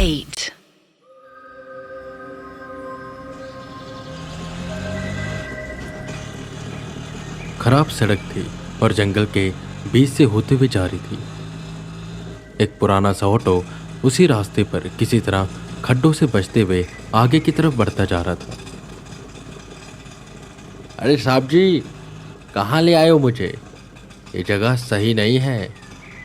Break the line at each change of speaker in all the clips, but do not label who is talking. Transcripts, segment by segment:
8.
खराब सड़क थी और जंगल के बीच से होते हुए जा रही थी। एक पुराना सा ऑटो उसी रास्ते पर किसी तरह खड्डों से बचते हुए आगे की तरफ बढ़ता जा रहा था। अरे साहब जी, कहाँ ले आए हो मुझे? ये जगह सही नहीं है।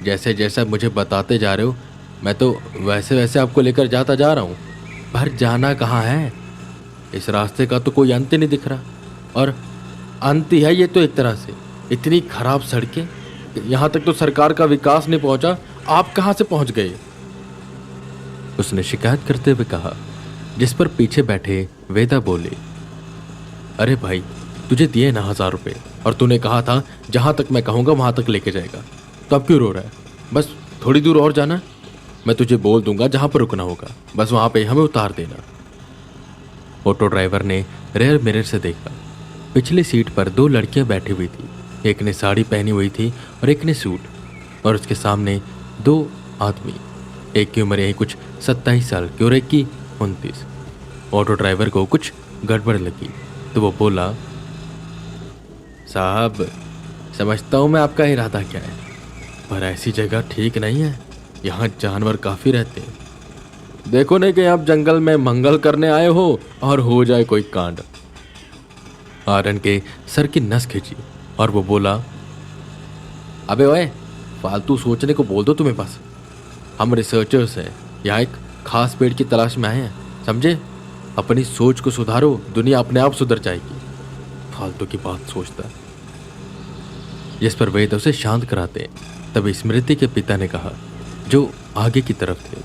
जैसे जैसा मुझे बताते जा रहे हो मैं तो वैसे वैसे आपको लेकर जाता जा रहा हूँ, पर जाना कहाँ है? इस रास्ते का तो कोई अंत नहीं दिख रहा, और अंत ही है ये तो एक तरह से। इतनी खराब सड़कें, यहाँ तक तो सरकार का विकास नहीं पहुँचा, आप कहाँ से पहुँच गए? उसने शिकायत करते हुए कहा, जिस पर पीछे बैठे वेदा बोले, अरे भाई, तुझे दिए ना 1000 रुपये और तूने कहा था जहाँ तक मैं कहूँगा वहाँ तक लेके जाएगा, तो अब क्यों रो रहा है? बस थोड़ी दूर और जाना, मैं तुझे बोल दूंगा जहाँ पर रुकना होगा, बस वहाँ पे हमें उतार देना। ऑटो ड्राइवर ने रेयर मिरर से देखा। पिछली सीट पर 2 लड़कियां बैठी हुई थी। एक ने साड़ी पहनी हुई थी और एक ने सूट, और उसके सामने 2 आदमी। एक की उम्र यही कुछ 27 साल की और एक की 29। ऑटो ड्राइवर को कुछ गड़बड़ लगी तो वो बोला, साहब, समझता हूँ मैं आपका इरादा क्या है, पर ऐसी जगह ठीक नहीं है, यहाँ जानवर काफ़ी रहते हैं। देखो नहीं कि आप जंगल में मंगल करने आए हो और हो जाए कोई कांड। आर्यन के सर की नस खींची और वो बोला, अबे ओए, फालतू सोचने को बोल दो तुम्हें बस। हम रिसर्चर्स हैं, यहाँ एक खास पेड़ की तलाश में आए हैं, समझे? अपनी सोच को सुधारो, दुनिया अपने आप सुधर जाएगी। फालतू की बात सोचता है। जिस पर वेद उसे शांत कराते तभी स्मृति के पिता ने कहा, जो आगे की तरफ थे,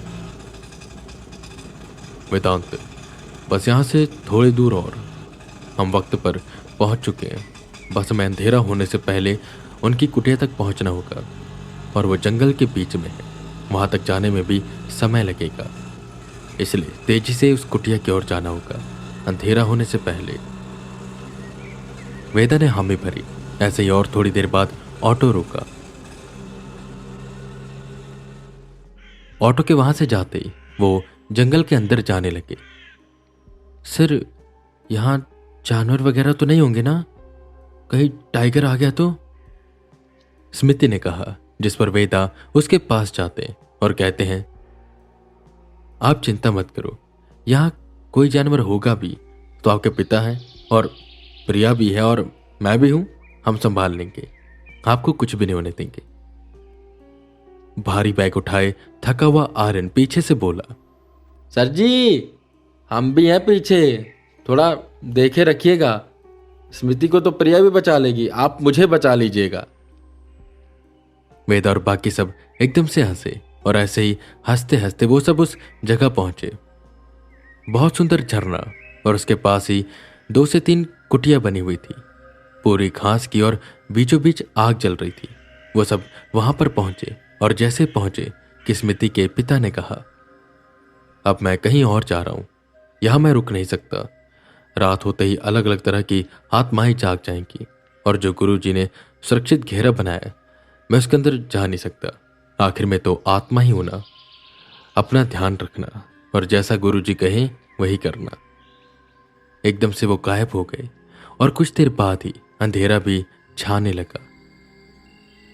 वेदांत, बस यहाँ से थोड़ी दूर और, हम वक्त पर पहुँच चुके हैं। बस में अंधेरा होने से पहले उनकी कुटिया तक पहुँचना होगा, और वो जंगल के बीच में है, वहाँ तक जाने में भी समय लगेगा, इसलिए तेजी से उस कुटिया की ओर जाना होगा, अंधेरा होने से पहले। वेदा ने हामी भरी। ऐसे ही और थोड़ी देर बाद ऑटो रुका। ऑटो के वहां से जाते ही वो जंगल के अंदर जाने लगे। सर, यहाँ जानवर वगैरह तो नहीं होंगे ना? कहीं टाइगर आ गया तो? स्मृति ने कहा, जिस पर वेदा उसके पास जाते और कहते हैं, आप चिंता मत करो, यहाँ कोई जानवर होगा भी तो आपके पिता हैं और प्रिया भी है और मैं भी हूं, हम संभाल लेंगे, आपको कुछ भी नहीं होने देंगे। भारी बैग उठाए थका हुआ आर्यन पीछे से बोला, सर जी, हम भी हैं पीछे, थोड़ा देखे रखिएगा, स्मृति को तो प्रिया भी बचा लेगी, आप मुझे बचा लीजिएगा। वेदा और बाकी सब एकदम से हंसे, और ऐसे ही हंसते हंसते वो सब उस जगह पहुंचे। बहुत सुंदर झरना, और उसके पास ही 2 से 3 कुटिया बनी हुई थी, पूरी घास की, और बीचों बीच आग जल रही थी। वो सब वहां पर पहुंचे, और जैसे पहुंचे कि स्मृति के पिता ने कहा, अब मैं कहीं और जा रहा हूं, यहां मैं रुक नहीं सकता। रात होते ही अलग अलग तरह की आत्माएं जाग जाएंगी, और जो गुरुजी ने सुरक्षित घेरा बनाया, मैं उसके अंदर जा नहीं सकता। आखिर में तो आत्मा ही होना। अपना ध्यान रखना, और जैसा गुरुजी कहे वही करना। एकदम से वो गायब हो गए, और कुछ देर बाद ही अंधेरा भी छाने लगा।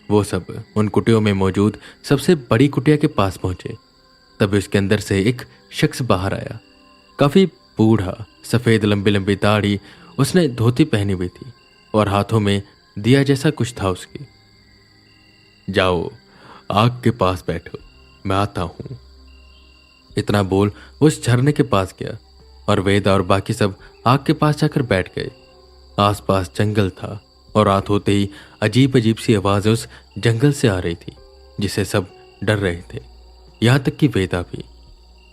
वो सब उन कुटियों में मौजूद सबसे बड़ी कुटिया के पास पहुंचे। तभी उसके अंदर से एक शख्स बाहर आया, काफी बूढ़ा, सफेद लंबी लंबी दाढ़ी, उसने धोती पहनी हुई थी और हाथों में दिया जैसा कुछ था उसके। जाओ, आग के पास बैठो, मैं आता हूं। इतना बोल उस झरने के पास गया, और वेदा और बाकी सब आग के पास जाकर बैठ गए। आसपास जंगल था, और रात होते ही अजीब अजीब सी आवाजें उस जंगल से आ रही थी, जिसे सब डर रहे थे, यहां तक कि वेदा भी।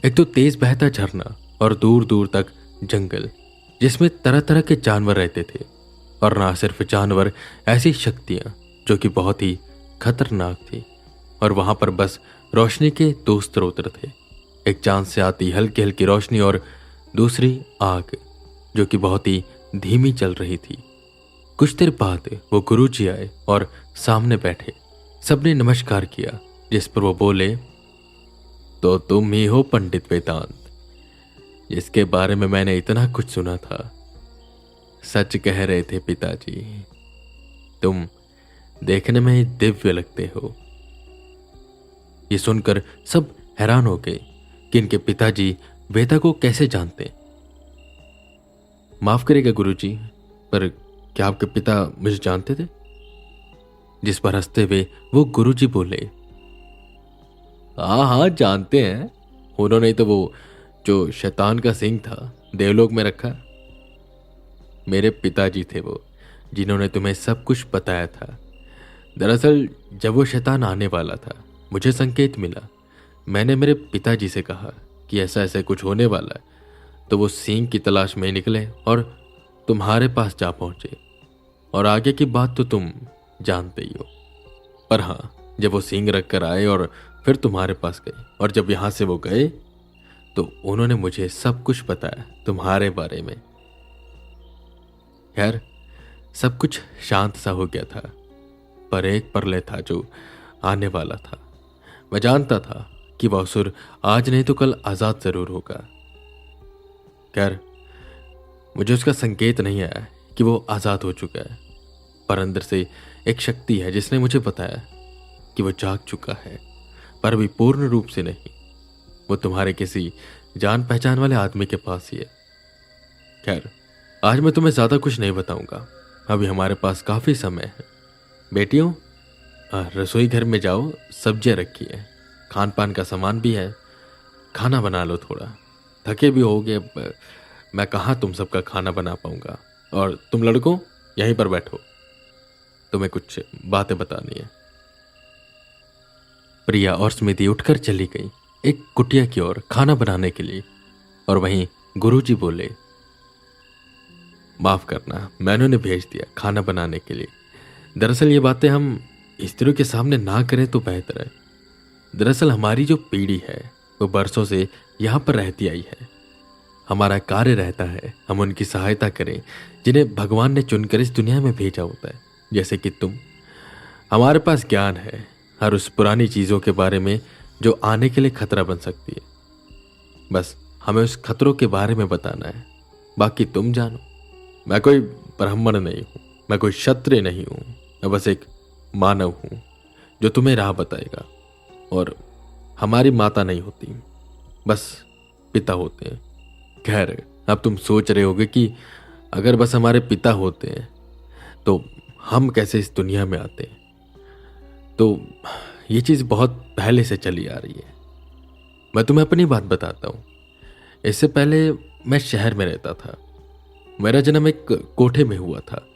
एक तो तेज बहता झरना, और दूर दूर तक जंगल, जिसमें तरह तरह के जानवर रहते थे, और ना सिर्फ जानवर, ऐसी शक्तियां जो कि बहुत ही खतरनाक थी। और वहां पर बस रोशनी के 2 स्रोत थे, एक चांद से आती हल्की हल्की रोशनी, और दूसरी आग, जो कि बहुत ही धीमी चल रही थी। कुछ देर बाद वो गुरुजी आए और सामने बैठे। सबने नमस्कार किया, जिस पर वो बोले, तो तुम ही हो पंडित वेदांत, जिसके बारे में मैंने इतना कुछ सुना था। सच कह रहे थे पिताजी, तुम देखने में ही दिव्य लगते हो। ये सुनकर सब हैरान हो गए कि इनके पिताजी वेदा को कैसे जानते। माफ करिएगा गुरुजी, पर क्या आपके पिता मुझे जानते थे? जिस पर हंसते हुए वो गुरुजी बोले, हाँ हाँ जानते हैं, उन्होंने ही तो वो जो शैतान का सिंह था देवलोक में रखा। मेरे पिताजी थे वो, जिन्होंने तुम्हें सब कुछ बताया था। दरअसल जब वो शैतान आने वाला था, मुझे संकेत मिला। मैंने मेरे पिताजी से कहा कि ऐसा ऐसा कुछ होने वाला है, तो वो सिंह की तलाश में निकले और तुम्हारे पास जा पहुंचे। और आगे की बात तो तुम जानते ही हो। पर हाँ, जब वो सिंह रख कर आए और फिर तुम्हारे पास गए, और जब यहां से वो गए तो उन्होंने मुझे सब कुछ बताया तुम्हारे बारे में। खैर, सब कुछ शांत सा हो गया था, पर एक प्रलय था जो आने वाला था। मैं जानता था कि वह असुर आज नहीं तो कल आजाद जरूर होगा। खैर, मुझे उसका संकेत नहीं आया कि वो आजाद हो चुका है, पर अंदर से एक शक्ति है जिसने मुझे बताया कि वो जाग चुका है, पर अभी पूर्ण रूप से नहीं। वो तुम्हारे किसी जान पहचान वाले आदमी के पास ही है। खैर, आज मैं तुम्हें ज्यादा कुछ नहीं बताऊंगा, अभी हमारे पास काफी समय है। बेटियों, रसोई घर में जाओ, सब्जियां रखी है, खान पान का सामान भी है, खाना बना लो। थोड़ा थके भी होगे, मैं कहाँ तुम सबका खाना बना पाऊंगा। और तुम लड़कों यहीं पर बैठो, तुम्हें कुछ बातें बतानी है। प्रिया और स्मृति उठकर चली गई एक कुटिया की ओर खाना बनाने के लिए, और वहीं गुरुजी बोले, माफ करना, मैंने उन्हें भेज दिया खाना बनाने के लिए। दरअसल ये बातें हम स्त्रियों के सामने ना करें तो बेहतर है। दरअसल हमारी जो पीढ़ी है वो बरसों से यहाँ पर रहती आई है। हमारा कार्य रहता है हम उनकी सहायता करें जिन्हें भगवान ने चुनकर इस दुनिया में भेजा होता है। जैसे कि तुम, हमारे पास ज्ञान है हर उस पुरानी चीज़ों के बारे में जो आने के लिए खतरा बन सकती है। बस हमें उस खतरों के बारे में बताना है, बाकी तुम जानो। मैं कोई ब्राह्मण नहीं हूँ, मैं कोई क्षत्रिय नहीं हूँ, मैं बस एक मानव हूँ जो तुम्हें राह बताएगा। और हमारी माता नहीं होती, बस पिता होते हैं। खैर, अब तुम सोच रहे होगे कि अगर बस हमारे पिता होते हैं तो हम कैसे इस दुनिया में आते हैं। तो ये चीज़ बहुत पहले से चली आ रही है। मैं तुम्हें अपनी बात बताता हूँ। इससे पहले मैं शहर में रहता था। मेरा जन्म एक कोठे में हुआ था।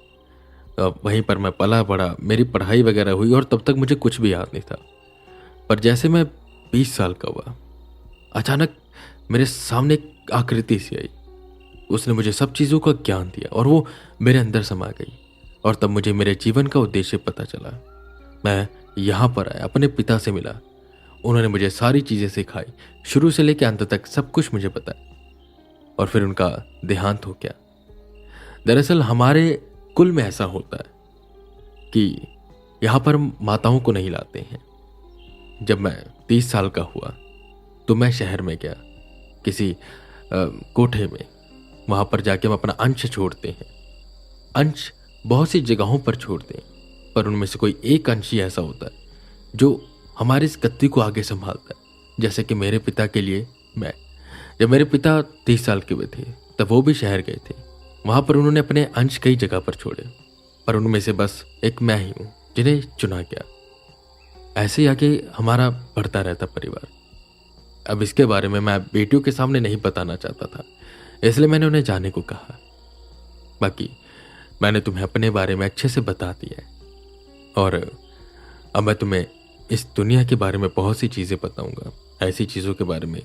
वहीं पर मैं पला बड़ा, मेरी पढ़ाई वगैरह हुई, और तब तक मुझे कुछ भी याद नहीं था। पर जैसे मैं 20 साल का हुआ, अचानक मेरे सामने एक आकृति सी आई। उसने मुझे सब चीज़ों का ज्ञान दिया और वो मेरे अंदर समा गई। और तब मुझे मेरे जीवन का उद्देश्य पता चला। मैं यहाँ पर आया, अपने पिता से मिला। उन्होंने मुझे सारी चीज़ें सिखाई, शुरू से लेकर अंत तक सब कुछ मुझे बताया। और फिर उनका देहांत हो गया। दरअसल हमारे कुल में ऐसा होता है कि यहाँ पर माताओं को नहीं लाते हैं। जब मैं 30 साल का हुआ तो मैं शहर में गया, किसी कोठे में। वहाँ पर जाके हम अपना अंश छोड़ते हैं। अंश बहुत सी जगहों पर छोड़ते हैं, पर उनमें से कोई एक अंश ही ऐसा होता है जो हमारी इस गति को आगे संभालता है। जैसे कि मेरे पिता के लिए मैं, जब मेरे पिता 30 साल के हुए थे तब वो भी शहर गए थे। वहाँ पर उन्होंने अपने अंश कई जगह पर छोड़े, पर उनमें से बस एक मैं ही हूँ जिन्हें चुना गया। ऐसे ही आगे हमारा बढ़ता रहता परिवार। अब इसके बारे में मैं बेटियों के सामने नहीं बताना चाहता था, इसलिए मैंने उन्हें जाने को कहा। बाकी मैंने तुम्हें अपने बारे में अच्छे से बता दिया है, और अब मैं तुम्हें इस दुनिया के बारे में बहुत सी चीज़ें बताऊंगा। ऐसी चीज़ों के बारे में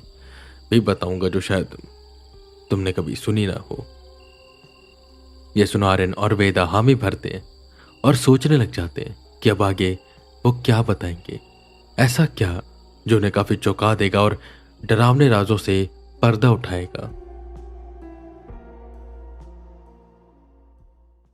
भी बताऊंगा जो शायद तुमने कभी सुनी ना हो। ये सुनारन और वेदा हामी भरते हैं और सोचने लग जाते हैं कि अब आगे वो क्या बताएंगे। ऐसा क्या जो उन्हें काफी चौंका देगा और डरावने राजों से पर्दा उठाएगा।